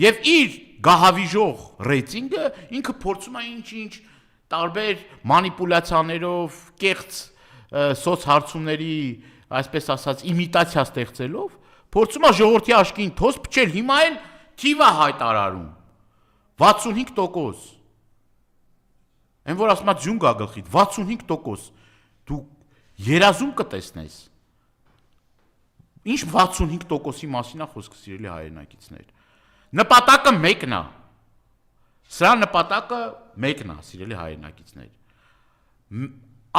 Եվ իր գահավիժող ռեյտինգը ինքը փորձում է ինչ-ինչ տարբեր մանիպուլյացիաներով, կեղծ սոցհարցումների, այսպես ասած, իմիտացիա ստեղծելով, փորձում է ժողովրդի աչքին թոս փչել, հիմա էլ թիվը հայտարարում 65%։ Այն որ ասում է ձյուն գա գլխիդ 65%, դու երազում կտեսնես։ Ինչ 65%-ի մասին է խոսքը, սիրելի հայրենակիցներ։ Նպատակը մեկն է։ Սրա նպատակը մեկն է, սիրելի հայրենակիցներ։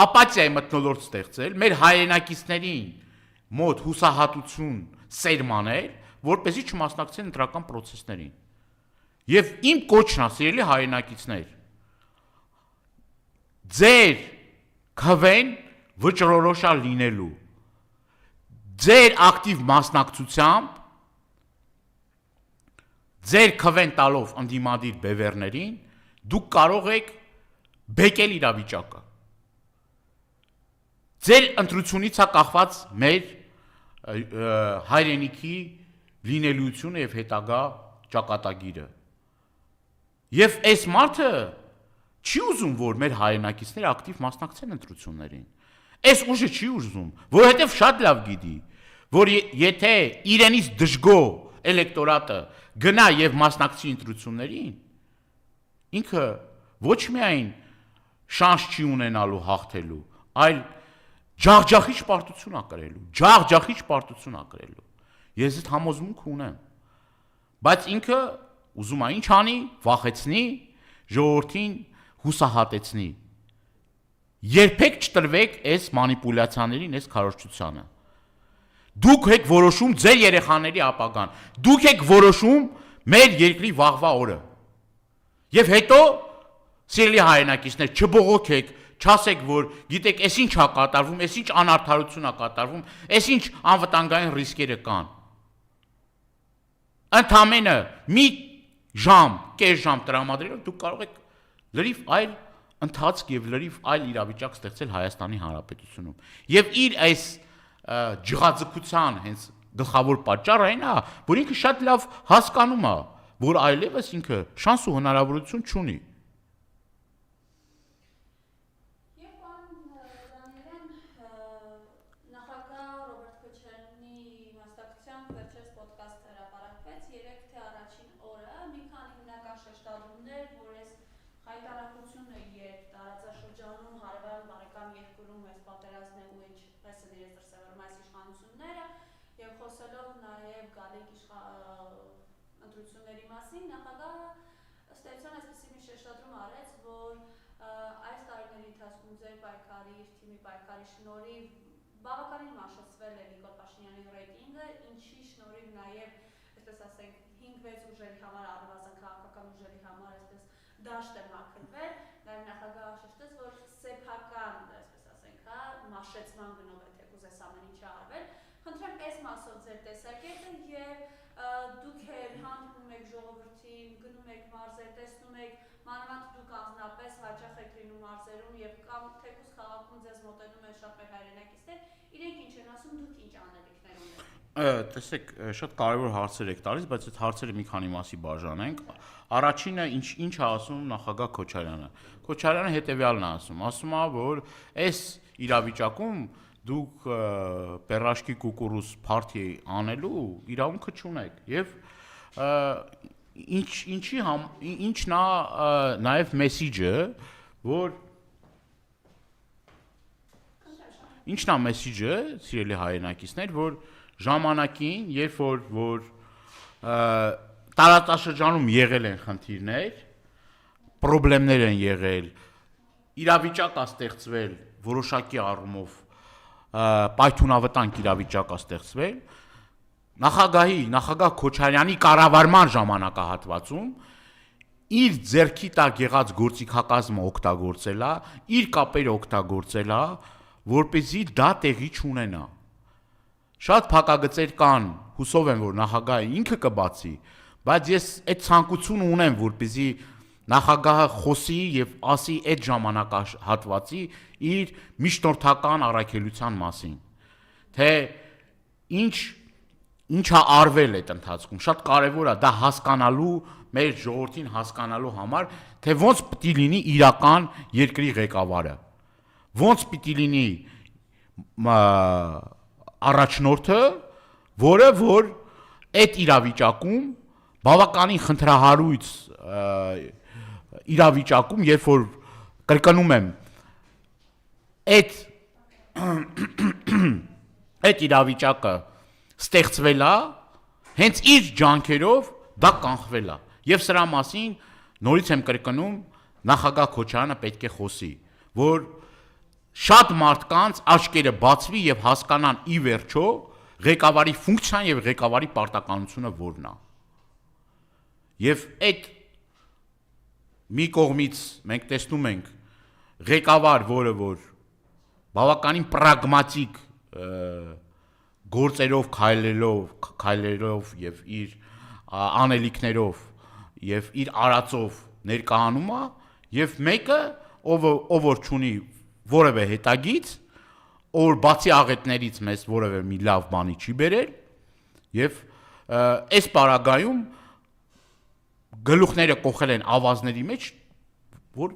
Ապաթիայի մթնոլորտ ստեղծել, մեր հայրենակիցներին մոտ հուսահատություն սերմանել, որպեսզի չմասնակցեն ընտրական process-ներին։ Եվ իմ կոչն է, սիրելի հայրենակիցներ, ձեր քվեն վճռորոշալ լինելու, ձեր ակտիվ մասնակցությամբ, ձեր քվեն տալով ընդդիմադիր բևեռներին, դուք կարող եք բեկել իրավիճակը։ Ձեր ընտրությունից է կախված մեր հայրենիքի լինելիությունը եւ հետագա ճակատագիրը։ Եվ այս մարդը չի ուզում, որ մեր հայրենակիցները ակտիվ մասնակցեն ընտրություններին։ Այս ուժը չի ուզում, որովհետեւ շատ լավ գիտի, որ եթե իրենից դժգո էլեկտորատը գնա եւ մասնակցի ընտրություններին, ինքը ոչ միայն շանս չի ունենալու հաղթելու, այլ ջախջախիչ պարտություն է կրելու, ջախջախիչ պարտություն է կրելու։ Ես այդ համոզմունք ունեմ։ Բայց ինքը ուզում է ինչ անի, վախեցնի, ժողովրդին հուսահատեցնի։ Երբեք չտրվեք այս մանիպուլյացիաներին, այս քարոզչությանը։ Դուք եք որոշում ձեր երեխաների ապագան։ Դուք եք որոշում մեր երկրի վաղվա օրը։ Եվ հետո, սիրելի հայրենակիցներ, չբողոքեք, չասեք, որ գիտեք, այս ինչ է կատարվում, այս ինչ անարդարություն է կատարվում, այս ինչ անվտանգային ռիսկերը կան։ Ընդամենը մի ժամ, կես ժամ տրամադրելով դուք կարող եք լրիվ այլ ընթացք եւ լրիվ այլ իրավիճակ ստեղծել Հայաստանի Հանրապետությունում։ Եվ իր այս ջղաձգության հենց գլխավոր պատճառը այն է, որ ինքը շատ լավ հասկանում է, որ այլևս ինքը շանս ու հնարավորություն չունի։ Ընտրությունների մասին նախագահը ըստեյության այսպիսի մի շեշտադրում արեց, որ այս տարիների ընթացքում ձեր պայքարի, իր թիմի պայքարի շնորհիվ բավականին մաշեցվել է Նիկոլ Փաշինյանի ռեյտինգը, ինչի շնորհիվ նաև, այսպես ասենք, 5-6 ուժերի համար, առնվազն քաղաքական ուժերի համար, այսպես դաշտ է մաքրվել, նաև նախագահը շեշտեց, որ սեփական, այսպես ասենք, մաշեցման գնով է թեկուզ այս ամեն ինչը արվել։ Խնդրեմ այս մասով ձեր տեսակետը եւ դուք էլ հանդիպում եք ժողովրդին, գնում եք մարզեր, տեսնում եք, մանավանդ դուք անձնապես հաճախ եք լինում մարզերում եւ կամ թեկուզ քաղաքում ձեզ մոտենում են շատ մեր հայրենակիցներ, իրենք ինչ են ասում, դուք ինչ անելիքներ ունեք։ Տեսեք, շատ կարևոր հարցեր եք տալիս, բայց այդ հարցերը մի քանի մասի բաժանենք։ Առաջինը ինչ է ասում նախագահ Քոչարյանը։ Քոչարյանը հետեւյալն է ասում, որ այս իրավիճակում դուք պերաշկի կուկուրուս փարթի անելու իրավունքը չունեք եւ ինչն է նաեւ մեսիջը, որ ինչն է մեսիջը, սիրելի հայրենակիցներ, որ ժամանակին, երբ որ տարածաշրջանում եղել են խնդիրներ, խնդիրներ են եղել, իրավիճակ է ստեղծվել որոշակի առումով պայթունավտանգ իրավիճակ է ստեղծվել, նախագահ Քոչարյանի կառավարման ժամանակահատվածում իր ձեռքի տակ եղած գործիքակազմը օգտագործել է, իր կապերը օգտագործել է, որպեսզի դա տեղի չունենա։ Շատ փակագծեր կան, հուսով եմ, որ նախագահը ինքը կբացի, բայց ես այդ ցանկությունը ունեմ, որպեսզի նախագահը խոսի եւ ասի այդ ժամանակահատվածի իր միջնորդական առաքելության մասին, թե ինչա արվել այդ ընթացքում, շատ կարևոր է դա հասկանալու, մեր ժողովրդին հասկանալու համար, թե ոնց պիտի լինի իրական երկրի ղեկավարը, ոնց պիտի լինի առաջնորդը, որը որ այդ իրավիճակում բավականին խնդրահարույց իրավիճակում, երբ որ կրկնում եմ, այդ իրավիճակը ստեղծվել է, հենց իր ջանքերով դա կանխվել է։ Եվ սրա մասին նորից եմ կրկնում, նախագահ Քոչարյանը պետք է խոսի, որ շատ մարդկանց աչքերը բացվի եւ հասկանան ի վերջո ղեկավարի ֆունկցիան եւ ղեկավարի պարտականությունը որն է։ Եվ այդ մի կողմից մենք տեսնում ենք ղեկավար, որը որ բավականին պրագմատիկ գործերով, քայլերով եւ իր անելիքներով եւ իր արածով ներկայանում է եւ մեկը ով որ չունի որևէ հետագից, որ բացի աղետներից մեզ որևէ մի լավ բանի չի բերել եւ այս պարագայում գլուխները կողել են ավազների մեջ, որ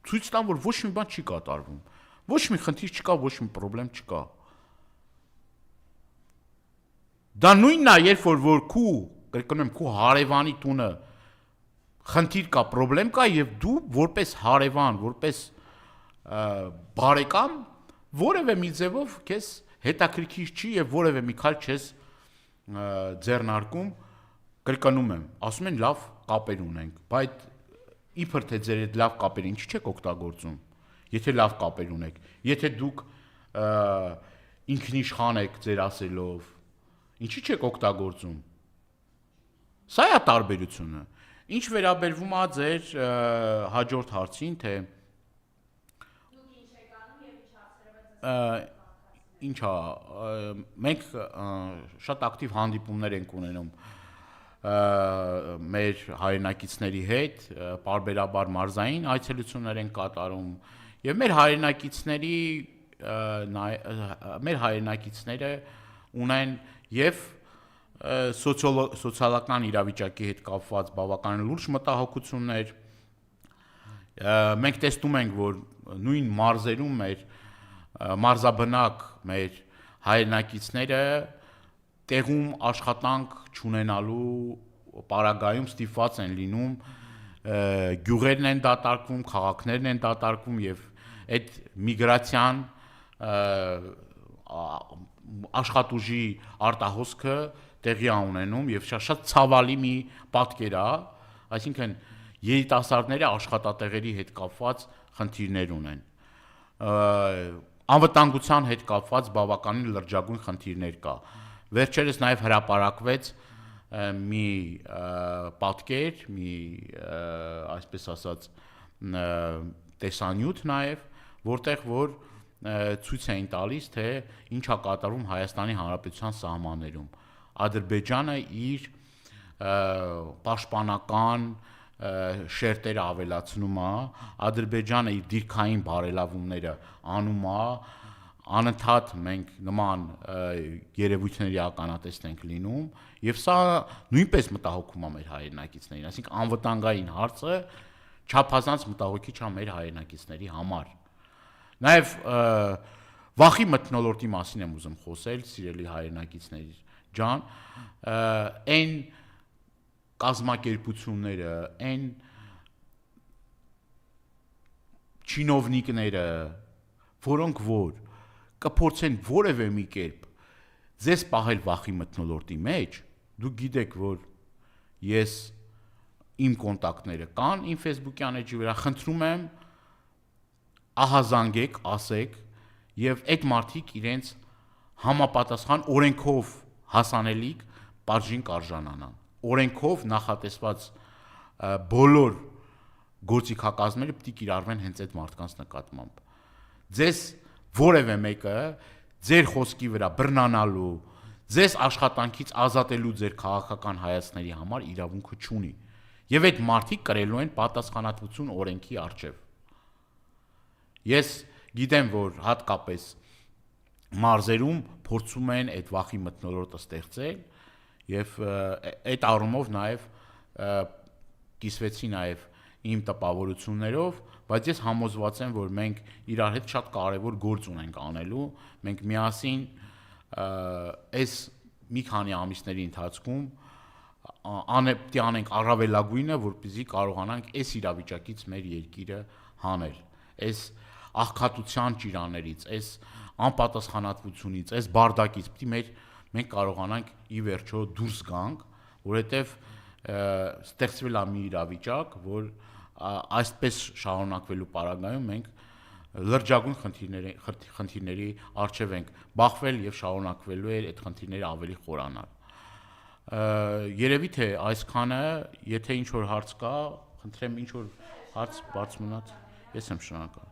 ցույց տան, որ ոչ մի բան չի կատարվում, ոչ մի խնդիր չկա, ոչ մի խնդրեմ չկա։ Դա նույնն է, երբ որ կրկնում եմ, քու հարևանի տունը խնդիր կա, խնդրեմ կա եւ դու որպես հարևան, որպես բարեկամ որևէ մի ձևով քեզ հետաքրքիր չի եւ որևէ մի քայլ չես ձեռնարկում, կրկնում եմ, ասում են լավ կապեր ունենք, բայց իբր թե ձեր այդ լավ կապերը ինչի՞ չեք օգտագործում, եթե լավ կապեր ունեք, եթե դուք ինքնիշխան եք ձեր ասելով, ինչի՞ չեք օգտագործում։ Սա է տարբերությունը։ Ինչ վերաբերվում է ձեր հաջորդ հարցին, թե ինչա, մենք շատ ակտիվ հանդիպումներ ենք ունենում մեր հայրենակիցների հետ, պարբերաբար մարզային այցելություններ են կատարում եւ մեր հայրենակիցները ունեն եւ սոցիալական իրավիճակի հետ կապված բավական լուրջ մտահոգություններ։ Մենք տեսնում ենք, որ նույն մարզերում մեր մարզաբնակ մեր հայրենակիցները տեղում աշխատանք չունենալու պարագայում ստիպված են լինում, գյուղերն են դատարկվում, քաղաքներն են դատարկվում եւ այդ միգրացիան աշխատուժի արտահոսքը տեղի ունենում եւ շատ ցավալի մի պատկեր է, այսինքն երիտասարդները աշխատատեղերի հետ կապված խնդիրներ ունեն, անվտանգության հետ կապված բավականին լրջագույն խնդիրներ կա։ Վերջերս նաեւ հրապարակվեց մի պատկեր, մի այսպես ասած տեսանյութ նաեւ, որտեղ որ ցույց էին տալիս, թե ինչ է կատարվում Հայաստանի Հանրապետության սահմաններում։ Ադրբեջանը իր պաշտպանական շերտերը ավելացնում է, Ադրբեջանը իր դիրքային բարելավումները անում է, անընդհատ մենք նման երևույթների ականատես ենք լինում, եւ սա նույնպես մտահոգում է մեր հայրենակիցներին, այսինքն անվտանգային հարցը չափազանց մտահոգիչ է մեր հայրենակիցների համար։ Նաեւ վախի մթնոլորտի մասին եմ ուզում խոսել, սիրելի հայրենակիցներ ջան, այն կազմակերպությունները, այն չինովնիկները, որոնք որ կփորձեն որևէ մի կերպ ձեզ պահել վախի մթնոլորտի մեջ, դուք գիտեք, որ ես իմ կոնտակտները կան իմ Facebook-յան էջի վրա, խնդրում եմ ահազանգեք, ասեք եւ այդ մարդիկ իրենց համապատասխան օրենքով հասանելիք բաժին կարժանանան։ Օրենքով նախատեսված բոլոր գործիքակազմերը պետք է կիրառվեն հենց այդ մարդկանց նկատմամբ։ Ձեզ որևէ մեկը ձեր խոսքի վրա բռնանալու, ձեզ աշխատանքից ազատելու ձեր քաղաքական հայացքների համար իրավունքը չունի։ Եվ այդ մարդիկ կրելու են պատասխանատվություն օրենքի առջև։ Ես գիտեմ, որ հատկապես մարզերում փորձում են այդ վախի մթնոլորտը ստեղծել Եվ այդ առումով նաև կիսվեցի նաև իմ տպավորություններով, բայց ես համոզված եմ, որ մենք իրար հետ շատ կարևոր գործ ունենք անելու, մենք միասին այս մի քանի ամիսների ընթացքում պետք է անենք առավելագույնը, որպեսզի կարողանանք այս իրավիճակից մեր երկիրը հանել, այս աղքատության ճիրաներից, այս անպատասխանատվությունից, այս բարդակից մենք կարողանանք ի վերջո դուրս գանք, որովհետև ստեղծվել է մի իրավիճակ, որ այսպես շարունակվելու պարագայում մենք լրջագույն խնդիրների առջև ենք բախվել եւ շարունակվելու է այդ խնդիրները ավելի խորանալ։ Երևի թե այսքանը, եթե ինչ որ հարց կա, խնդրեմ ինչ որ հարց բաց մնաց, ես եմ շնորհակալ։